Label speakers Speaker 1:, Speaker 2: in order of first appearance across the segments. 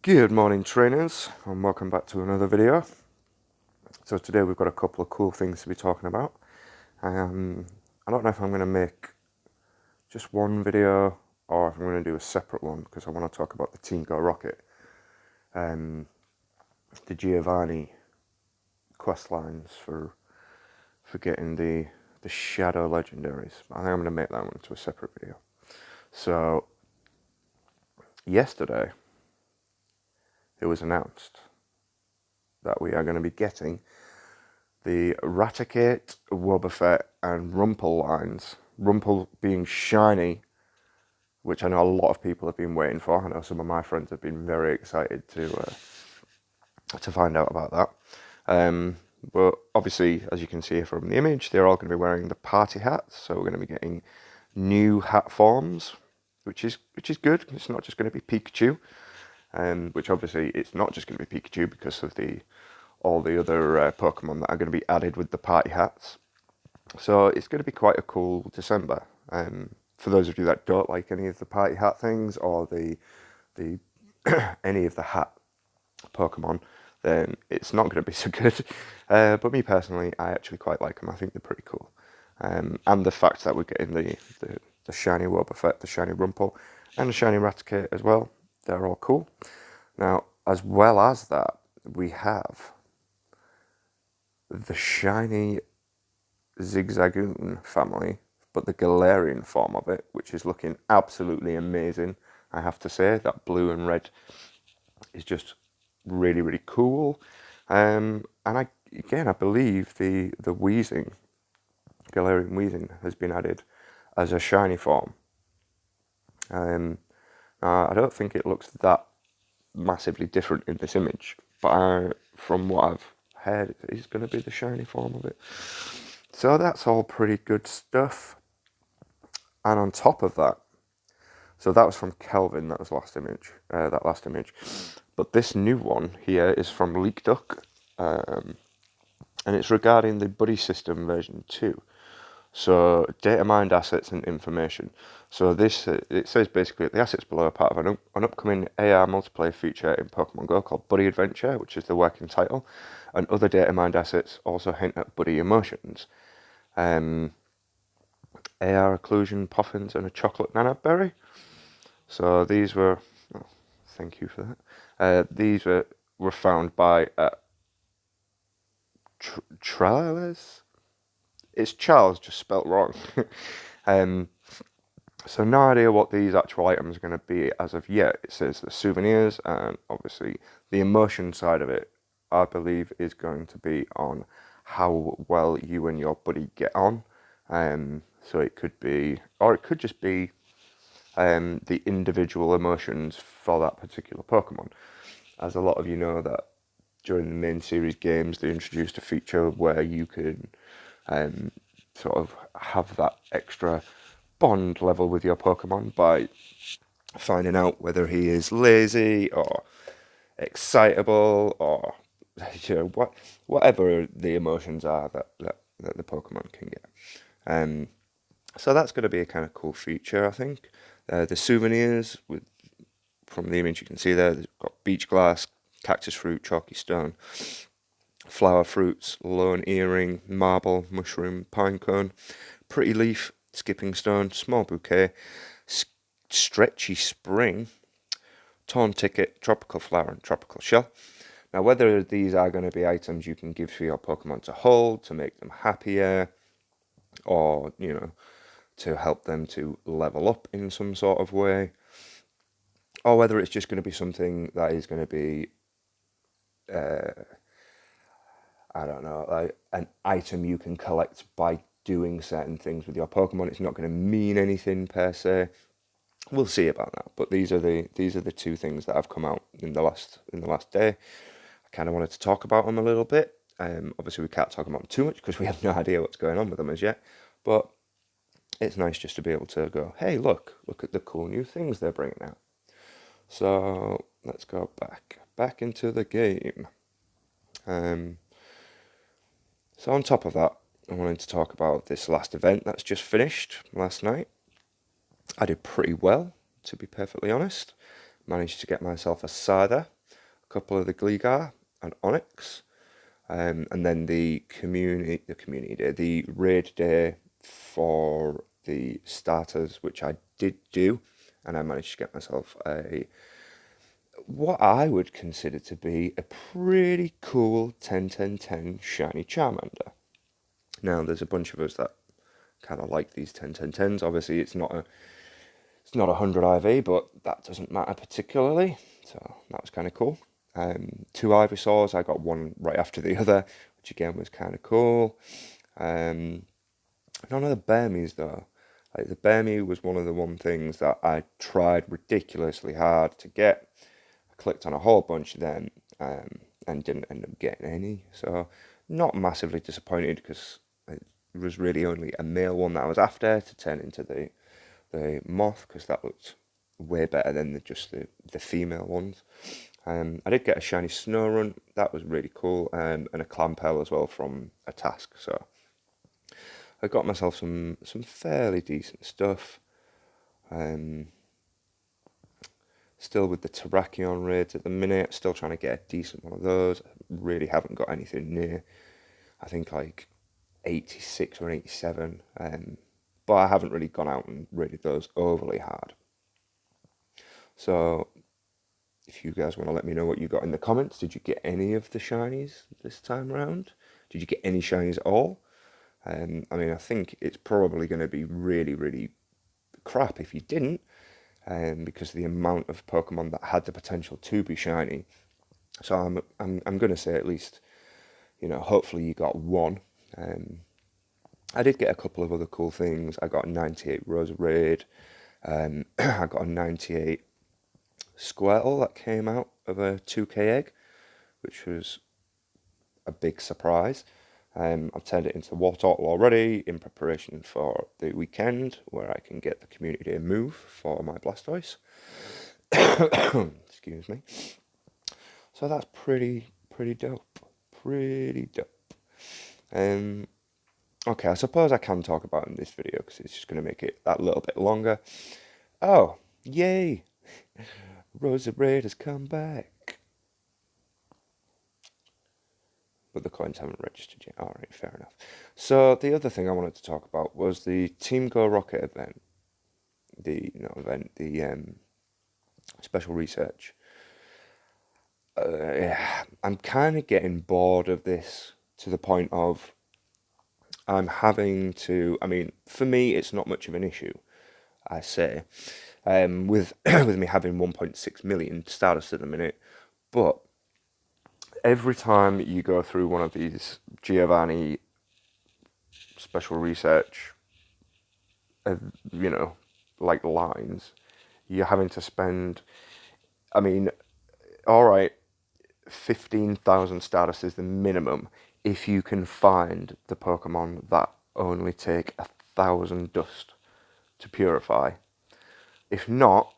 Speaker 1: Good morning, trainers, and welcome back to another video. So today we've got a couple of cool things to be talking about. I don't know if I'm going to make just one video or if I'm going to do a separate one because I want to talk about the Team Go Rocket, the Giovanni quest lines for getting the Shadow Legendaries. I think I'm going to make that one into a separate video. So yesterday it was announced that we are going to be getting the Raticate, Wobbuffet and Wrumple lines. Wrumple being shiny, which I know a lot of people have been waiting for. I know some of my friends have been very excited to find out about that. But obviously, as you can see from the image, they're all going to be wearing the party hats. So we're going to be getting new hat forms, which is good. It's not just going to be Pikachu, which obviously it's not just going to be Pikachu because of all the other Pokemon that are going to be added with the party hats. So it's going to be quite a cool December. For those of you that don't like any of the party hat things or the any of the hat Pokemon, then it's not going to be so good. But me personally, I actually quite like them. I think they're pretty cool. And the fact that we're getting the shiny Wobbuffet, the shiny Wrumple, and the shiny Raticate as well, they're all cool. Now, as well as that, we have the shiny Zigzagoon family, but the Galarian form of it, which is looking absolutely amazing. I have to say that blue and red is just really, really cool. And I believe the Weezing, Galarian Weezing, has been added as a shiny form. I don't think it looks that massively different in this image, but from what I've heard, it's going to be the shiny form of it. So that's all pretty good stuff. And on top of that, so that was from Kelvin, that last image. But this new one here is from leekduck, and it's regarding the buddy system version 2. So data mined assets and information. So this it says basically the assets below are part of an upcoming AR multiplayer feature in Pokemon Go called Buddy Adventure, which is the working title, and other data mined assets also hint at buddy emotions. AR occlusion, puffins, and a chocolate nana berry. So these were, thank you for that. These were found by Charles. It's Charles, just spelt wrong. So no idea what these actual items are going to be as of yet. It says the souvenirs, and obviously the emotion side of it, I believe, is going to be on how well you and your buddy get on. So it could be, or it could just be the individual emotions for that particular Pokemon. As a lot of you know that during the main series games, they introduced a feature where you can sort of have that extra bond level with your Pokemon by finding out whether he is lazy or excitable or whatever the emotions are that the Pokemon can get. So that's going to be a kind of cool feature, I think. The souvenirs, from the image you can see there, they've got beach glass, cactus fruit, chalky stone, flower fruits, lone earring, marble, mushroom, pine cone, pretty leaf, skipping stone, small bouquet, stretchy spring, torn ticket, tropical flower, and tropical shell. Now, whether these are going to be items you can give for your Pokemon to hold, to make them happier, or, to help them to level up in some sort of way, or whether it's just going to be something that is going to be, I don't know, like an item you can collect by doing certain things with your Pokemon. It's not going to mean anything per se. We'll see about that. But these are the two things that have come out in the last day. I kind of wanted to talk about them a little bit. Obviously, we can't talk about them too much because we have no idea what's going on with them as yet. But it's nice just to be able to go, hey, look at the cool new things they're bringing out. So let's go back into the game. So on top of that, I wanted to talk about this last event that's just finished last night. I did pretty well, to be perfectly honest. Managed to get myself a Sada, couple of the Gligar and Onyx. And then the community day, the raid day for the starters, which I did do, and I managed to get myself what I would consider to be a pretty cool 10-10-10 shiny Charmander. Now, there's a bunch of us that kind of like these 10-10-10s. Obviously, it's not a 100 IV, but that doesn't matter particularly. So that was kind of cool. 2 Ivysaurs, I got one right after the other, which again was kind of cool. None of the Burmies though. Like the Burmy was one of the things that I tried ridiculously hard to get. I clicked on a whole bunch of them and didn't end up getting any. So not massively disappointed because it was really only a male one that I was after to turn into the moth, because that looked way better than just the female ones. I did get a shiny Snorunt, that was really cool, and a Clampel as well from a task. So I got myself some fairly decent stuff. Still with the Terrakion raids at the minute, still trying to get a decent one of those. I really haven't got anything near, I think like 86 or 87. But I haven't really gone out and raided those overly hard. So if you guys want to let me know what you got in the comments, did you get any of the shinies this time around? Did you get any shinies at all? I mean, I think it's probably going to be really, really crap if you didn't, because of the amount of Pokemon that had the potential to be shiny. So I'm going to say at least, hopefully you got one. I did get a couple of other cool things. I got a 98 Rose Raid. I got a 98 Squirtle that came out of a 2k egg, which was a big surprise. I've turned it into Wartortle already in preparation for the weekend where I can get the community day move for my Blastoise. Excuse me. So that's pretty dope. Pretty dope. Okay, I suppose I can talk about it in this video because it's just going to make it that little bit longer. Oh, yay! Rosa Raid has come back. But the coins haven't registered yet. Alright, fair enough. So the other thing I wanted to talk about was the Team Go Rocket event. The special research. I'm kind of getting bored of this to the point of I'm having to. I mean, for me, it's not much of an issue. I say, with with me having 1.6 million status at the minute, but every time you go through one of these Giovanni special research, like lines, you're having to spend. I mean, all right, 15,000 status is the minimum if you can find the Pokemon that only take 1,000 dust to purify. If not,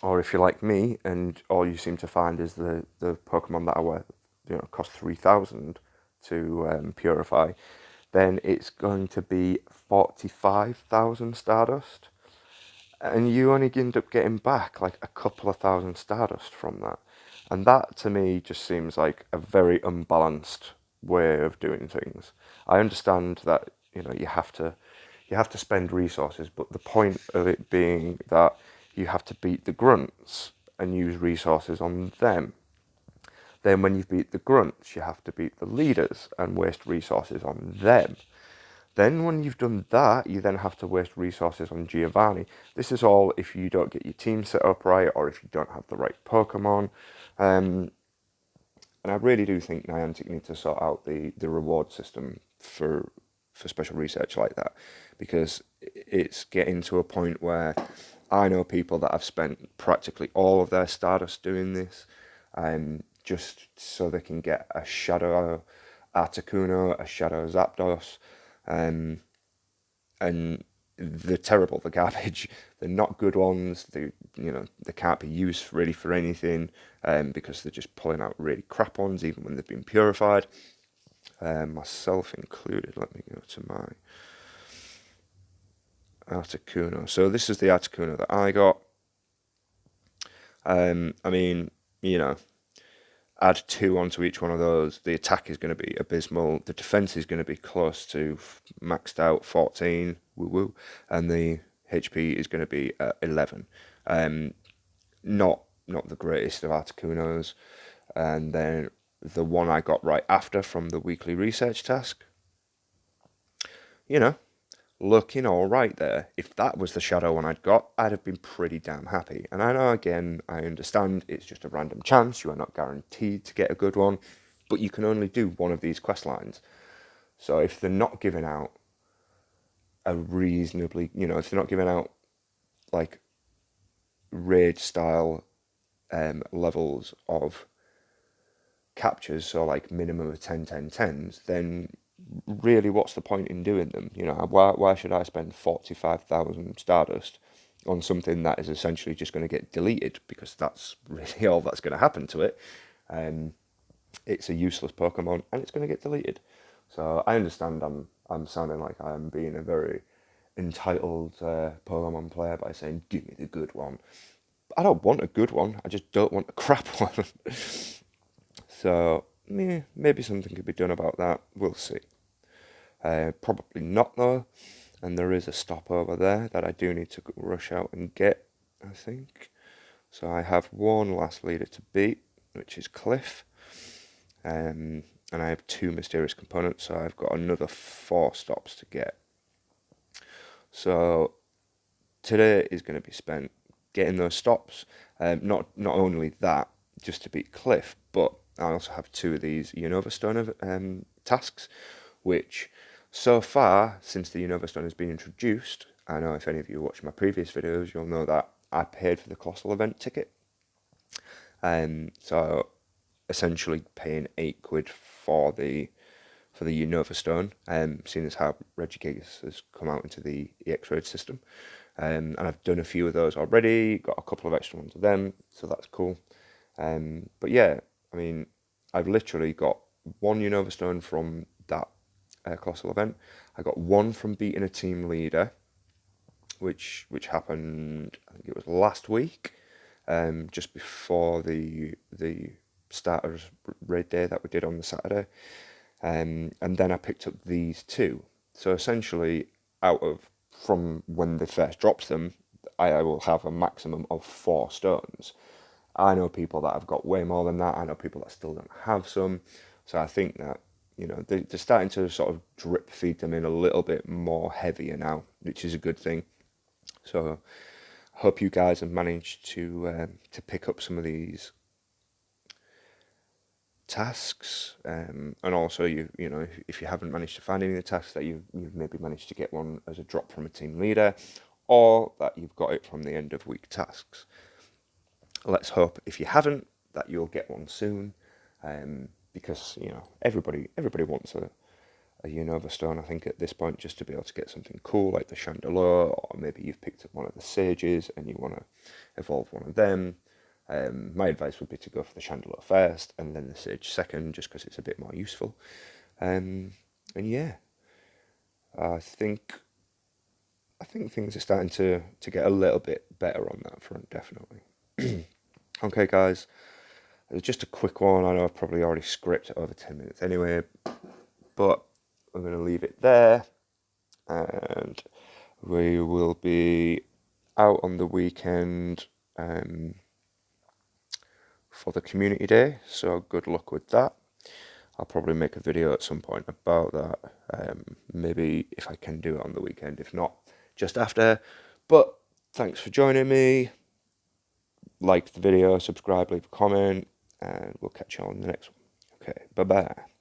Speaker 1: or if you're like me and all you seem to find is the Pokemon that are worth, cost 3,000 to purify, then it's going to be 45,000 Stardust. And you only end up getting back like a couple of thousand Stardust from that. And that to me just seems like a very unbalanced way of doing things. I understand that, you have to spend resources, but the point of it being that you have to beat the grunts and use resources on them. Then when you beat the grunts, you have to beat the leaders and waste resources on them. Then when you've done that, you then have to waste resources on Giovanni. This is all if you don't get your team set up right or if you don't have the right Pokemon. And I really do think Niantic need to sort out the reward system for special research like that, because it's getting to a point where I know people that have spent practically all of their Stardust doing this, just so they can get a Shadow Articuno, a Shadow Zapdos, and they're terrible, they're garbage. They're not good ones. They can't be used really for anything, because they're just pulling out really crap ones, even when they've been purified. Myself included. Let me go to my Articuno. So this is the Articuno that I got. I mean, add 2 onto each one of those, the attack is going to be abysmal. The defense is going to be close to maxed out 14, woo woo, and the HP is going to be 11. Not the greatest of Articunos. And then the one I got right after from the weekly research task, you know, looking all right there. If that was the shadow one I'd got, I'd have been pretty damn happy. And I know, again, I understand it's just a random chance. You are not guaranteed to get a good one, but you can only do one of these quest lines. So if they're not giving out a reasonably, if they're not giving out like raid style levels of captures, so like minimum of 10, 10, 10s, then really what's the point in doing them? Why should I spend 45,000 Stardust on something that is essentially just going to get deleted, because that's really all that's going to happen to it. It's a useless Pokemon and it's going to get deleted. So I understand I'm sounding like I'm being a very entitled Pokemon player by saying, give me the good one. I don't want a good one, I just don't want a crap one. So, maybe something could be done about that. We'll see. Probably not, though. And there is a stop over there that I do need to rush out and get, I think. So I have one last leader to beat, which is Cliff. And I have 2 mysterious components, so I've got another 4 stops to get. So today is going to be spent getting those stops. Not only that, just to beat Cliff, but I also have 2 of these Unova Stone tasks, which so far, since the Unova Stone has been introduced, I know if any of you watch my previous videos, you'll know that I paid for the Colossal event ticket. So essentially paying £8 for the Unova Stone, seeing as how Regigigas has come out into the EX Raid system. And I've done a few of those already, got a couple of extra ones of them, so that's cool. But yeah, I mean, I've literally got 1 Unova Stone from that Colossal event. I got 1 from beating a team leader, which happened, I think it was last week, just before the starters raid day that we did on the Saturday. And then I picked up these 2. So essentially, from when they first dropped them, I will have a maximum of 4 stones. I know people that have got way more than that. I know people that still don't have some. So I think that, they're starting to sort of drip feed them in a little bit more heavier now, which is a good thing. So I hope you guys have managed to pick up some of these tasks, and also if you haven't managed to find any of the tasks, that you've maybe managed to get one as a drop from a team leader, or that you've got it from the end of week tasks. Let's hope, if you haven't, that you'll get one soon, because everybody wants a Unova Stone, I think, at this point, just to be able to get something cool like the Chandelure, or maybe you've picked up one of the Sages and you want to evolve one of them. My advice would be to go for the Chandelure first and then the Sage second, just because it's a bit more useful. And yeah, I think things are starting to get a little bit better on that front, definitely. Okay, guys, it was just a quick one. I know I've probably already scripted over 10 minutes anyway, but I'm going to leave it there, and we will be out on the weekend for the community day, so good luck with that. I'll probably make a video at some point about that, maybe if I can do it on the weekend, if not, just after. But thanks for joining me. Like the video, subscribe, leave a comment, and we'll catch you on the next one. Okay, bye-bye.